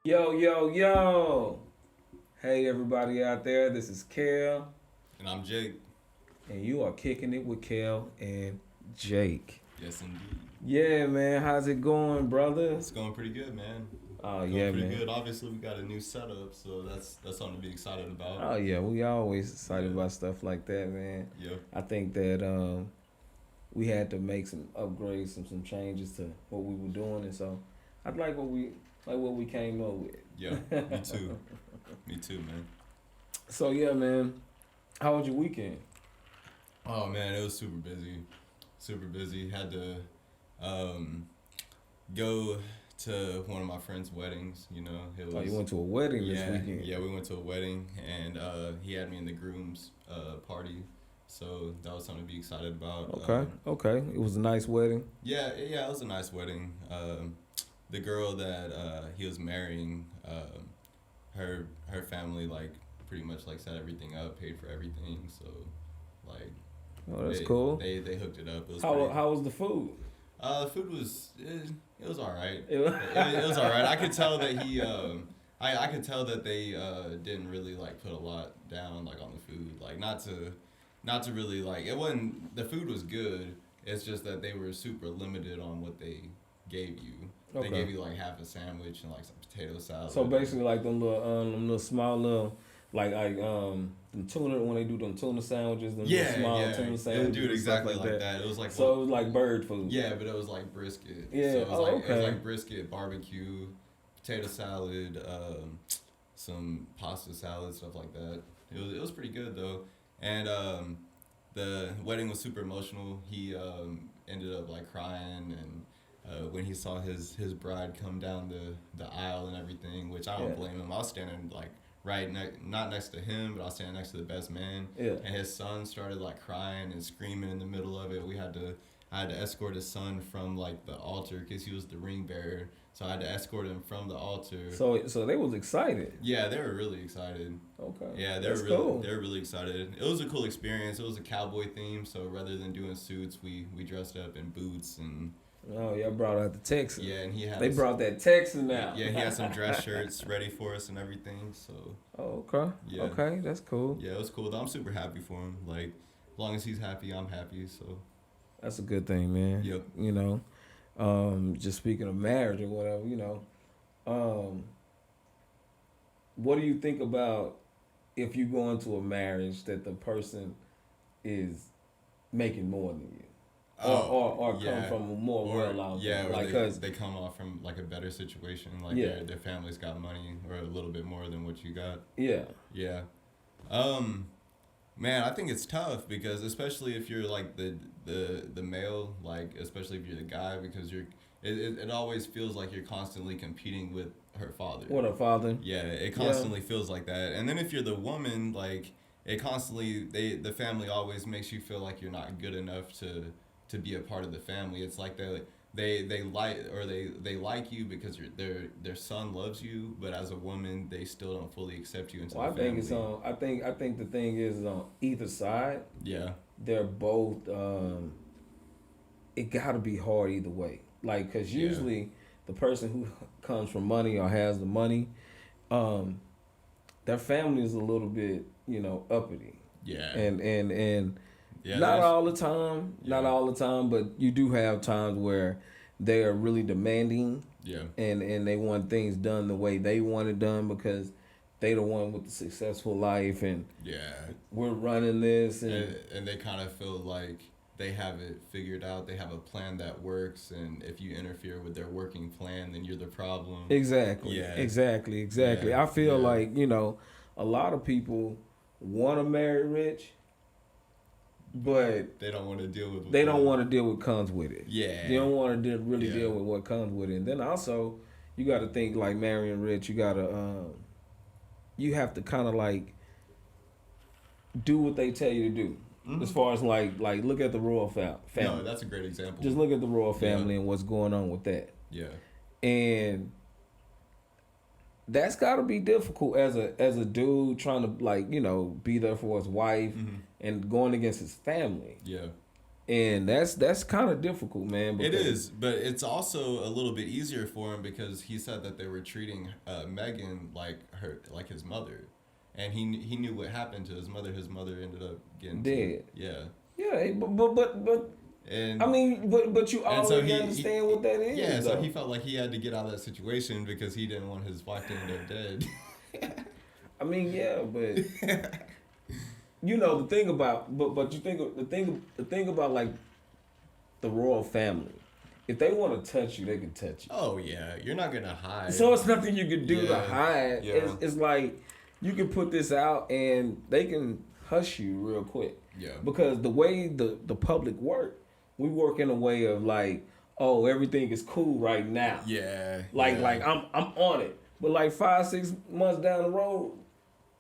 Yo, yo, yo. Hey, everybody out there. This is Kel, And I'm Jake. and you are kicking it with Kel and Jake. Yes, indeed. Yeah, man. How's it going, brother? It's going pretty good, man. Oh, Going yeah, pretty man. good. Obviously, we got a new setup, so that's something to be excited about. Oh, yeah. We always excited Yeah. about stuff like that, man. Yep. I think that we had to make some upgrades, some changes to what we were doing, and so I like what we came up with. Yeah. Me too. Me too, man. So yeah, man. How was your weekend? Oh man, it was super busy. Super busy. Had to um, go to one of my friend's weddings. You know, it was. Oh, you went to a wedding this Yeah, weekend. yeah. We went to a wedding, and he had me in the groom's party. So that was something to be excited about. Okay. It was a nice wedding. Yeah, it was a nice wedding. The girl that he was marrying, her family like pretty much like set everything up, paid for everything. So like Oh, that's they, cool. They hooked it up. It was How was the food? the food was it was all right. It was- It was all right. I could tell that he I could tell that they didn't really like put a lot down like on the food, like not to really like it wasn't the food was good. It's just that they were super limited on what they gave you. They Okay. gave you like half a sandwich and like some potato salad. So basically, like them little small little, them tuna when they do them tuna sandwiches, them little small tuna sandwiches. Yeah, dude, and stuff exactly like that. It was like So it was like bird food. yeah, but it was like brisket. Yeah, So it was it okay. was like brisket, barbecue, potato salad, some pasta salad, stuff like that. It was pretty good though, and the wedding was super emotional. He ended up like crying and. When he saw his bride come down the aisle and everything, which I don't Yeah. blame him. I was standing like not next to him, but I was standing next to the best man. Yeah. And his son started like crying and screaming in the middle of it. I had to escort his son from like the altar because he was the ring bearer. So I had to escort him from the altar. So they was excited. Yeah, they were really excited. Okay. Yeah, That's cool. they were really excited. It was a cool experience. It was a cowboy theme, so rather than doing suits, we dressed up in boots and. Oh, y'all brought out the Texan. Yeah, and he had. They brought that Texan out. Yeah, he had some dress shirts ready for us and everything. So. Oh, okay. Yeah. Okay, that's cool. Yeah, it was cool. I'm super happy for him. Like, as long as he's happy, I'm happy. So. That's a good thing, man. Yep. You know, just speaking of marriage or whatever, what do you think about if you go into a marriage that the person is making more than you? Or come yeah. from a more well-off. Yeah, or like, they come off from like a better situation. Like Yeah. their family's got money or a little bit more than what you got. yeah. Yeah. Man, I think it's tough because especially if you're like the male, like especially if you're the guy, because it always feels like you're constantly competing with her father. What a father. Yeah, it constantly feels like that. And then if you're the woman, like it constantly the family always makes you feel like you're not good enough to be a part of the family. It's like they like you because their son loves you, but as a woman they still don't fully accept you into Well, the family. I think the thing is on either side, Yeah. they're both. It got to be hard either way. Like, cause Yeah. usually the person who comes from money or has the money, their family is a little bit, uppity. Yeah. And Yeah, not there's- all the time, not Yeah. all the time, but you do have times where they are really demanding Yeah. and they want things done the way they want it done because they the one with the successful life and Yeah. we're running this And they kind of feel like they have it figured out. They have a plan that works, and if you interfere with their working plan, then you're the problem. Exactly. Yeah. Exactly. Yeah. I feel Yeah. like, a lot of people want to marry rich, but They don't want to deal with. they don't want to deal with what comes with it. Yeah. They don't want to really Yeah. deal with what comes with it. And then also, you got to think like marrying rich. You got to, you have to kind of like do what they tell you to do. Mhm. As far as like look at the royal family. No, that's a great example. Just look at the royal Yeah. family and what's going on with that. Yeah. And that's got to be difficult as a dude trying to be there for his wife Mm-hmm. and going against his family. Yeah. And that's kind of difficult, man. It is, but it's also a little bit easier for him because he said that they were treating Megan like his mother, and he knew what happened to his mother. His mother ended up getting dead. Yeah, but. And I mean, but you already understand what that is. Yeah, so he felt like he had to get out of that situation because he didn't want his wife to end up dead. I mean, yeah, but you know the thing about but you think the thing about like the royal family, if they want to touch you, they can touch you. Oh yeah, you're not gonna hide. So it's nothing you can do to hide. Yeah. It's like you can put this out and they can hush you real quick. Yeah. Because the way the public work, we work in a way of like, oh, everything is cool right now. Yeah. Like I'm on it. But like 5-6 months down the road,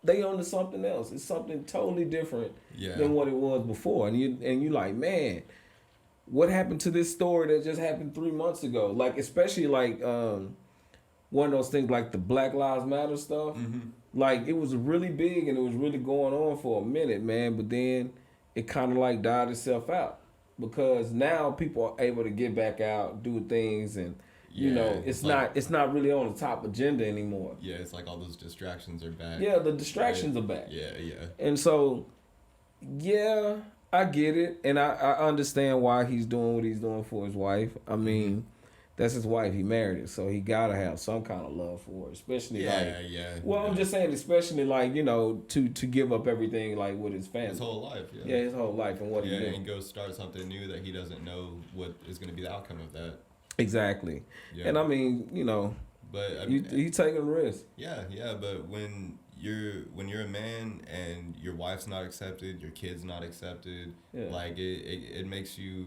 they on to something else. It's something totally different than what it was before. And you like, man, what happened to this story that just happened 3 months ago? Like, especially like one of those things like the Black Lives Matter stuff. Mm-hmm. Like, it was really big and it was really going on for a minute, man. But then it kind of like died itself out. Because now people are able to get back out, do things, and you know, it's not really on the top agenda anymore. Yeah, it's like all those distractions are back. Yeah, the distractions are back. Yeah. And so, yeah, I get it, and I understand why he's doing what he's doing for his wife. I mean, that's his wife. He married her, so he gotta have some kind of love for her, especially Well, I'm just saying, especially like, you know, to give up everything like with his family. His whole life. Yeah, his whole life and what he did. And go start something new that he doesn't know what is going to be the outcome of that. Exactly. Yeah. And I mean, you know, but I mean, you taking a risk. Yeah, but when you're a man and your wife's not accepted, your kid's not accepted, like it makes you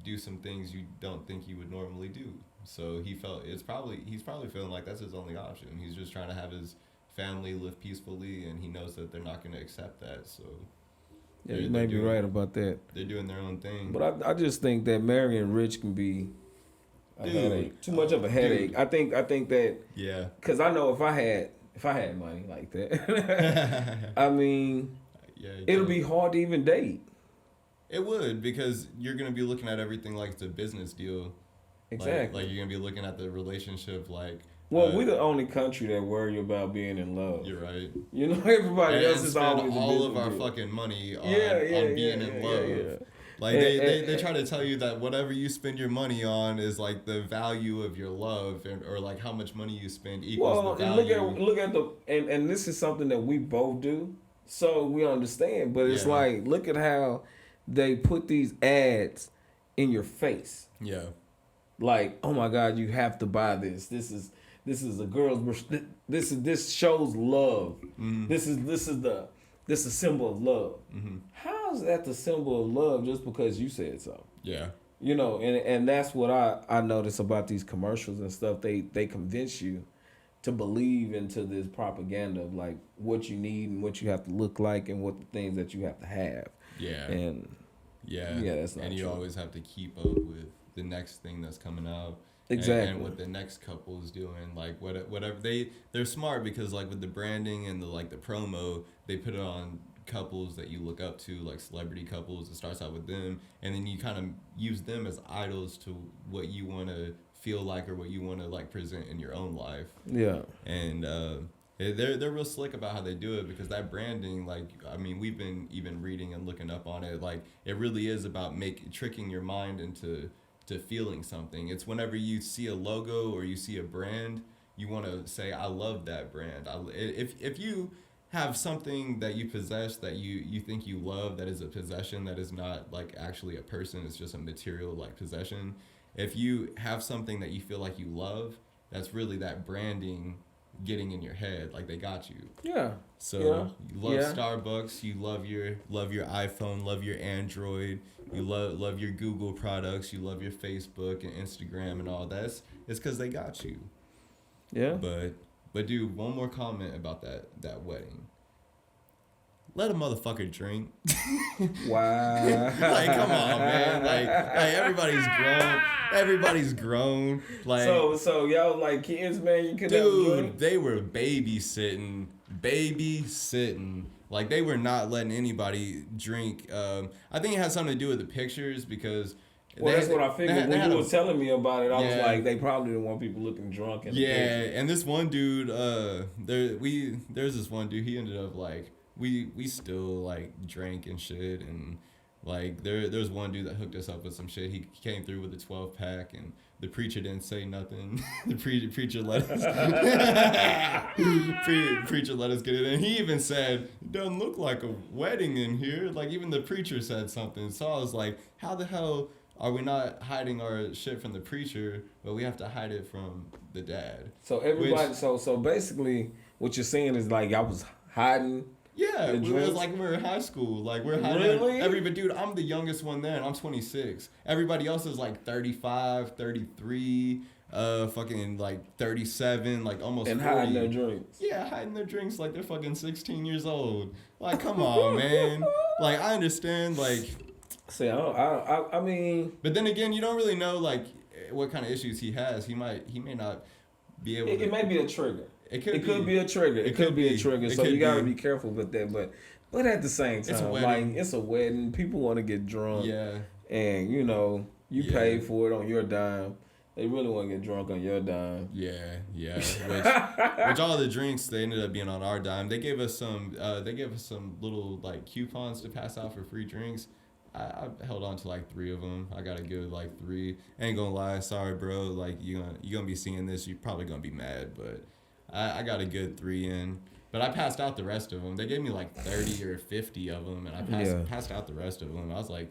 do some things you don't think you would normally do. So he's probably feeling like that's his only option. He's just trying to have his family live peacefully, and he knows that they're not going to accept that. So yeah, you may be right about that. They're doing their own thing. But I just think that marrying rich can be a headache. Too much of a headache. Dude. I think that because I know if I had money like that, I mean, it'll be hard to even date. It would, because you're going to be looking at everything like it's a business deal. Exactly. Like you're going to be looking at the relationship like... Well, we're the only country that worry about being in love. You're right. You know, everybody else is always all of our fucking money on being in love. Yeah. Like they try to tell you that whatever you spend your money on is like the value of your love, or like how much money you spend equals the value. And look at and this is something that we both do, so we understand. But it's like, look at how they put these ads in your face. Yeah. Like, oh my God, you have to buy this. This is a girl's. This shows love. Mm-hmm. This is a symbol of love. Mm-hmm. How is that the symbol of love just because you said so? Yeah. You know, and that's what I notice about these commercials and stuff. They convince you to believe into this propaganda of like what you need and what you have to look like and what the things that you have to have. Yeah. And that's not true. And you always have to keep up with the next thing that's coming out. Exactly. And what the next couple is doing, like whatever they're smart, because like with the branding and the promo, they put it on couples that you look up to, like celebrity couples. It starts out with them, and then you kind of use them as idols to what you want to feel like or what you want to like present in your own life. Yeah. And they're real slick about how they do it, because that branding, like, I mean, we've been even reading and looking up on it. Like, it really is about tricking your mind into feeling something. It's whenever you see a logo or you see a brand, you want to say, I love that brand. If you have something that you possess that you think you love, that is a possession, that is not like actually a person, it's just a material like possession. If you have something that you feel like you love, that's really that branding getting in your head, like they got you. Yeah. So you love Starbucks, you love your iPhone, love your Android, you love your Google products, you love your Facebook and Instagram and all that. It's because they got you. Yeah. But dude, one more comment about that wedding. Let a motherfucker drink. Wow. Like, come on, man. Like everybody's grown. Like, so y'all like kids, man. You could have a drink. They were babysitting Like, they were not letting anybody drink. I think it had something to do with the pictures because... Well, that's what I figured. When you were telling me about it, I was like, they probably didn't want people looking drunk. In the picture. And this one dude, there's this one dude, he ended up, like, we still, like, drank and shit, and, like, there's one dude that hooked us up with some shit. He came through with a 12-pack, and the preacher didn't say nothing. The preacher let us preacher let us get it in. He even said, it doesn't look like a wedding in here. Like, even the preacher said something. So I was like, how the hell are we not hiding our shit from the preacher, but we have to hide it from the dad? So everybody, so basically, what you're saying is like I was hiding. Yeah, it was like we were in high school. Like, we're hiding. Really? Dude, I'm the youngest one there, and I'm 26. Everybody else is like 35, 33, fucking like 37, like almost and 40. hiding their drinks. Yeah, hiding their drinks like they're fucking 16 years old. Like, come on, man. Like, I understand, like... See, I mean... But then again, you don't really know, like, what kind of issues he has. He may not be able to... It may be a trigger. It could be a trigger. It could be a trigger. So you gotta be careful with that. But at the same time, it's a wedding. People want to get drunk. Yeah. And you paid for it on your dime. They really want to get drunk on your dime. Yeah. Which all the drinks, they ended up being on our dime. They gave us some little like coupons to pass out for free drinks. I held on to like 3 of them. I got a good like 3. Ain't gonna lie, sorry bro. Like you gonna be seeing this, you're probably gonna be mad, but I got a good 3 in. But I passed out the rest of them. They gave me like 30 or 50 of them, and I passed out the rest of them. I was like,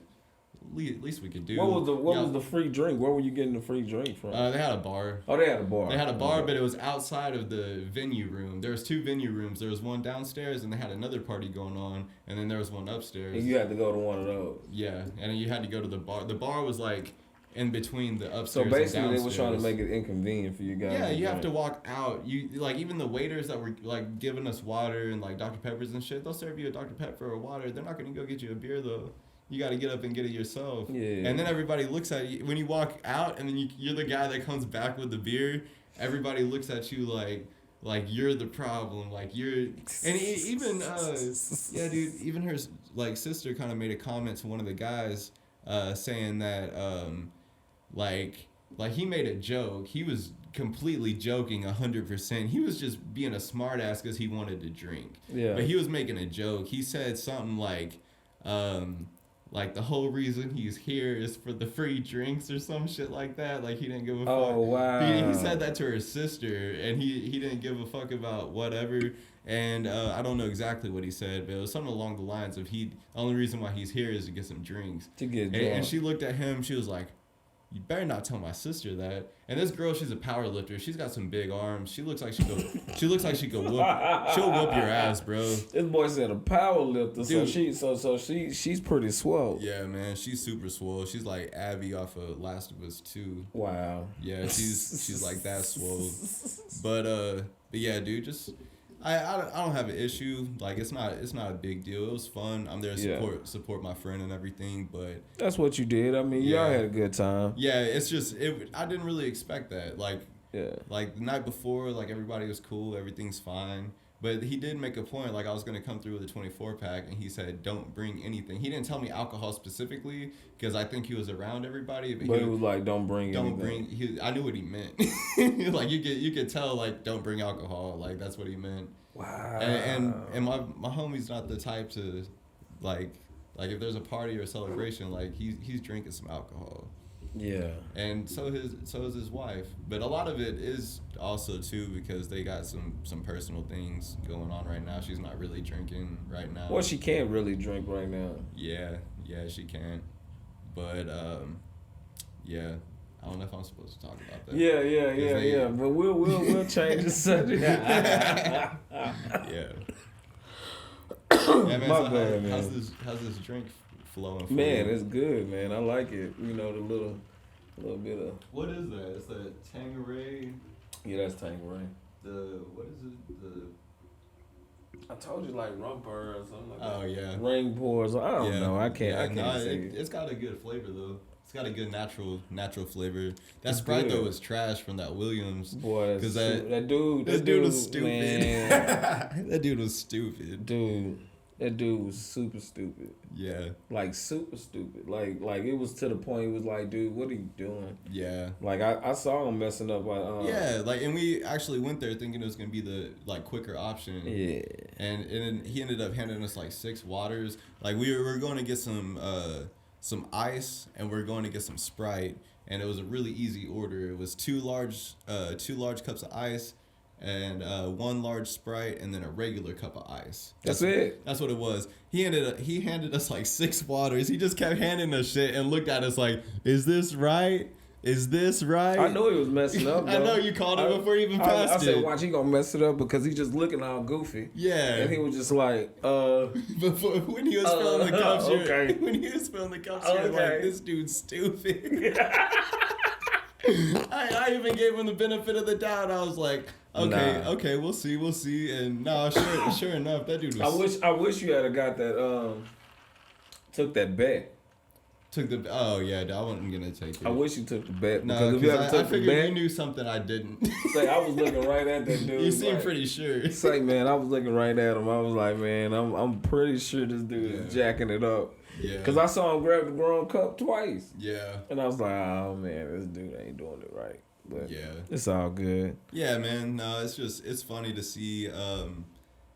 at least we could do. What was the free drink? Where were you getting the free drink from? They had a bar. Oh, they had a bar. They had a bar, but it was outside of the venue room. There was 2 venue rooms. There was one downstairs, and they had another party going on, and then there was one upstairs. And you had to go to one of those. Yeah, and you had to go to the bar. The bar was like in between the upstairs. So basically, and downstairs. they were trying to make it inconvenient for you guys. Yeah, you have to walk out. You like even the waiters that were like giving us water and like Dr. Peppers and shit. They'll serve you a Dr. Pepper or water. They're not gonna go get you a beer though. You got to get up and get it yourself. Yeah. And then everybody looks at you when you walk out, and then you're the guy that comes back with the beer. Everybody looks at you like you're the problem, like you're. And even dude, even her like sister kind of made a comment to one of the guys, saying that like he made a joke. He was completely joking 100%. He was just being a smart ass because he wanted to drink. Yeah. But he was making a joke. He said something like the whole reason he's here is for the free drinks or some shit like that. Like, he didn't give a fuck. Oh, wow. He said that to her sister, and he didn't give a fuck about whatever. And I don't know exactly what he said, but it was something along the lines of the only reason why he's here is to get some drinks. To get drunk. And she looked at him, she was like, you better not tell my sister that. And this girl, she's a power lifter. She's got some big arms. She looks like she could whoop. She'll whoop your ass, bro. This boy said a power lifter, dude. So she's pretty swole. Yeah, man, she's super swole. She's like Abby off of Last of Us 2. Wow. Yeah, she's like that swole. But yeah, dude, just. I don't have an issue. Like, it's not a big deal. It was fun. I'm there to support my friend and everything, but that's what you did. I mean, y'all had a good time. Yeah, it's just I didn't really expect that. Like the night before, like everybody was cool, everything's fine. But he did make a point, like I was gonna come through with a 24-pack, and he said, "Don't bring anything." He didn't tell me alcohol specifically because I think he was around everybody. But he was like, "Don't bring anything." I knew what he meant. Like you could tell, like, don't bring alcohol. Like, that's what he meant. Wow. And my homie's not the type to, like if there's a party or a celebration, like he's drinking some alcohol. Yeah. And so is his wife. But a lot of it is also too because they got some personal things going on right now. She's not really drinking right now. Well, she can't really drink right now. Yeah, she can't. But yeah. I don't know if I'm supposed to talk about that. Yeah. But we'll change the subject. Yeah. Yeah, man. My bad, man. How's this drink flowing for man, you? It's good, man. I like it. You know, the little bit of. What is that? It's a Tanqueray. Yeah, that's Tanqueray. What is it? I told you, like rumper or something like that. Oh yeah. Rain pours. I don't know. I can't say it's got a good flavor though. It's got a good natural flavor. That Sprite though was trash from that Williams. Boy, because that dude was stupid. Man. That dude was stupid. Dude, That dude was super stupid. Yeah. Like super stupid. Like it was to the point it was like, dude, what are you doing? Yeah. Like I saw him messing up. Yeah, like, and we actually went there thinking it was gonna be the like quicker option. Yeah. And he ended up handing us like 6 waters. Like we were going to get some ice and we're going to get some Sprite, and it was a really easy order. It was 2 large cups of ice, and 1 large Sprite, and then a regular cup of ice. That's it. That's what it was. He handed us like 6 waters. He just kept handing us shit and looked at us like, "Is this right? Is this right?" I knew he was messing up. I know you called it before he even passed I said, "Watch, he gonna mess it up because he's just looking all goofy." Yeah. And he was just like, Before when he was filling the cups, okay. When he was filling the cups, you're like, "This dude's stupid." I even gave him the benefit of the doubt. I was like, okay, we'll see. And no, sure enough, that dude was. I wish you had got that. Took that bet. Oh yeah, I wasn't gonna take it. I wish you took the bet. No, because I figured you knew something I didn't. Say, I was looking right at that dude. You seem pretty sure. Say, man, I was looking right at him. I was like, man, I'm pretty sure this dude is jacking it up. Yeah. Cause I saw him grab the grown cup twice. Yeah. And I was like, oh man, this dude ain't doing it right. But yeah, it's all good. Yeah, man. No, it's funny to see.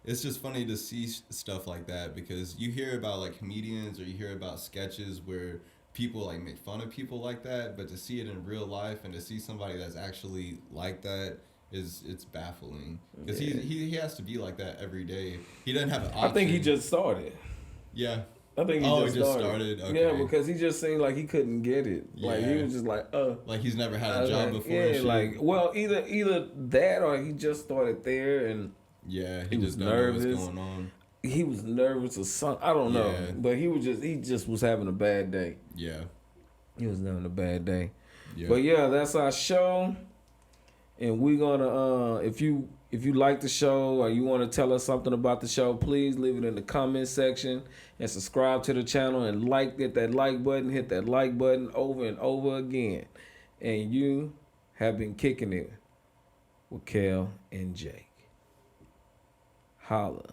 It's just funny to see stuff like that, because you hear about like comedians or you hear about sketches where people like make fun of people like that, but to see it in real life and to see somebody that's actually like that it's baffling, because he has to be like that every day. He doesn't have an option. I think he just started. Yeah. I think he just started. Okay. Yeah, because he just seemed like he couldn't get it. Yeah. Like he was just like he's never had a job before. Yeah, like, well, either that or he just started there and he just nervous. Know what's going on. He was nervous or something. I don't know, but he just was having a bad day. Yeah, he was having a bad day. Yeah. But yeah, that's our show, and we're gonna if you like the show or you want to tell us something about the show, please leave it in the comment section and subscribe to the channel and hit that like button over and over again. And you have been kicking it with Kel and Jake. Holla.